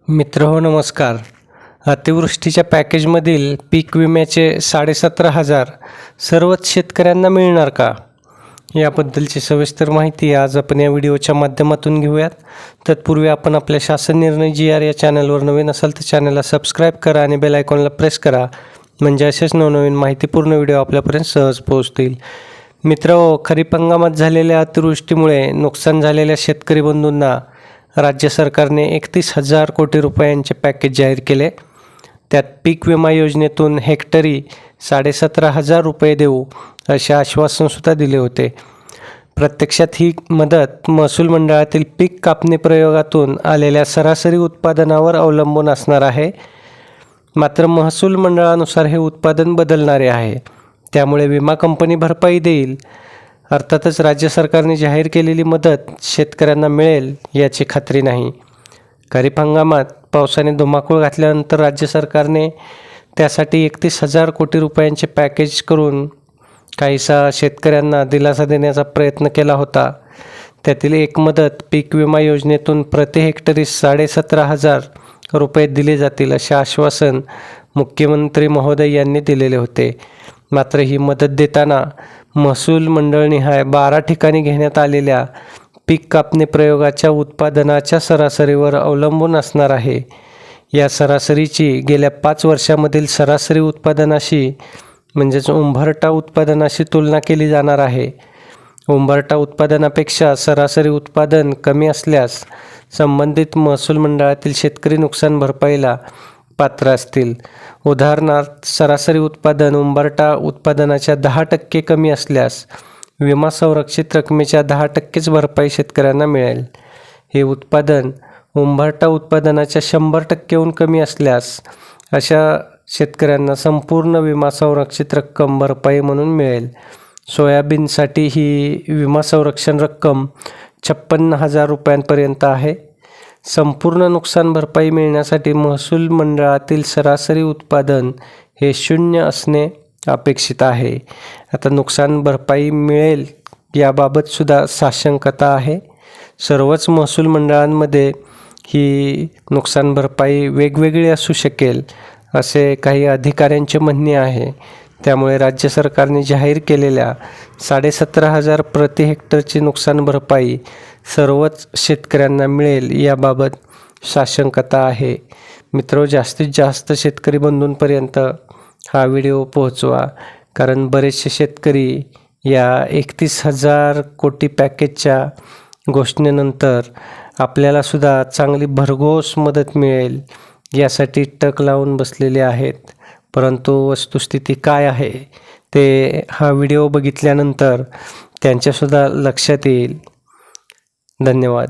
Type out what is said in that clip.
मित्रहो नमस्कार. अतिवृष्टीच्या पॅकेजमधील पीक विम्याचे 17,500 सर्वच शेतकऱ्यांना मिळणार का? याबद्दलची सविस्तर माहिती आज आपण या व्हिडिओच्या माध्यमातून घेऊयात. तत्पूर्वी आपण आपल्या शासन निर्णय GR या चॅनलवर नवीन असाल तर चॅनलला सबस्क्राईब करा आणि बेल आयकॉनला प्रेस करा, म्हणजे असेच नवनवीन माहितीपूर्ण व्हिडिओ आपल्यापर्यंत सहज पोहोचतील. मित्रहो, खरीप हंगामात झालेल्या अतिवृष्टीमुळे नुकसान झालेल्या शेतकरी बंधूंना राज्य सरकारने 31,000 कोटी रुपयांचे पॅकेज जाहीर केले. त्यात पीक विमा योजनेतून हेक्टरी 17,500 रुपये देऊ असे आश्वासनसुद्धा दिले होते. प्रत्यक्षात ही मदत महसूल मंडळातील पीक कापणी प्रयोगातून आलेल्या सरासरी उत्पादनावर अवलंबून असणार आहे. मात्र महसूल मंडळानुसार हे उत्पादन बदलणारे आहे, त्यामुळे विमा कंपनी भरपाई देईल. अर्थातच राज्य सरकारने जाहीर केलेली मदत शेतकऱ्यांना मिळेल याची खात्री नाही. खरीप हंगामात पावसाने धुमाकूळ घातल्यानंतर राज्य सरकारने त्यासाठी 31,000 कोटी रुपयांचे पॅकेज करून काहीसा शेतकऱ्यांना दिलासा देण्याचा प्रयत्न केला होता. त्यातील एक मदत पीक विमा योजनेतून प्रति हेक्टरी 17,500 रुपये दिले जातील असे आश्वासन मुख्यमंत्री महोदय यांनी दिलेले होते. मात्र ही मदत देताना महसूल मंडळनिहाय 12 ठिकाणी घेण्यात आलेल्या पीक कापणी प्रयोगाच्या उत्पादनाच्या सरासरीवर अवलंबून असणार आहे. या सरासरीची गेल्या 5 वर्षामधील सरासरी उत्पादनाशी म्हणजेच उंबरठा उत्पादनाशी तुलना केली जाणार आहे. उंबरठा उत्पादनापेक्षा सरासरी उत्पादन कमी असल्यास संबंधित महसूल मंडळातील शेतकरी नुकसान भरपाईला पात्र असतील. उदाहरणार्थ, सरासरी उत्पादन उंबरठा उत्पादनाच्या 10% कमी असल्यास विमा संरक्षित रकमेच्या 10%च भरपाई शेतकऱ्यांना मिळेल. हे उत्पादन उंबरठा उत्पादनाच्या 100%हून कमी असल्यास अशा शेतकऱ्यांना संपूर्ण विमा संरक्षित रक्कम भरपाई म्हणून मिळेल. सोयाबीनसाठी ही विमा संरक्षण रक्कम 56,000 रुपयांपर्यंत आहे. संपूर्ण नुकसान भरपाई मिळण्यासाठी महसूल मंडळातील सरासरी उत्पादन हे 0 असणे अपेक्षित आहे. आता नुकसान भरपाई मिळेल याबाबत सुद्धा साशंकता आहे. सर्वच महसूल मंडळांमध्ये ही नुकसान भरपाई वेगवेगळी असू शकेल असे काही अधिकाऱ्यांचे म्हणणे आहे. त्यामुळे राज्य सरकारने जाहीर केलेल्या 17,500 प्रति हेक्टरची नुकसान भरपाई सर्वच शेतकऱ्यांना मिळेल याबाबत साशंकता आहे. मित्रो, जास्तीत जास्त शेतकरी बंधूंपर्यंत हा व्हिडिओ पोहोचवा, कारण बरेचसे शेतकरी या 31,000 कोटी पॅकेजच्या घोषणेनंतर आपल्यालासुद्धा चांगली भरघोस मदत मिळेल यासाठी टक लावून बसलेले आहेत. परंतु वस्तुस्थिती काय आहे ते हा व्हिडिओ बघितल्यानंतर त्यांच्यासुद्धा लक्षात येईल. धन्यवाद.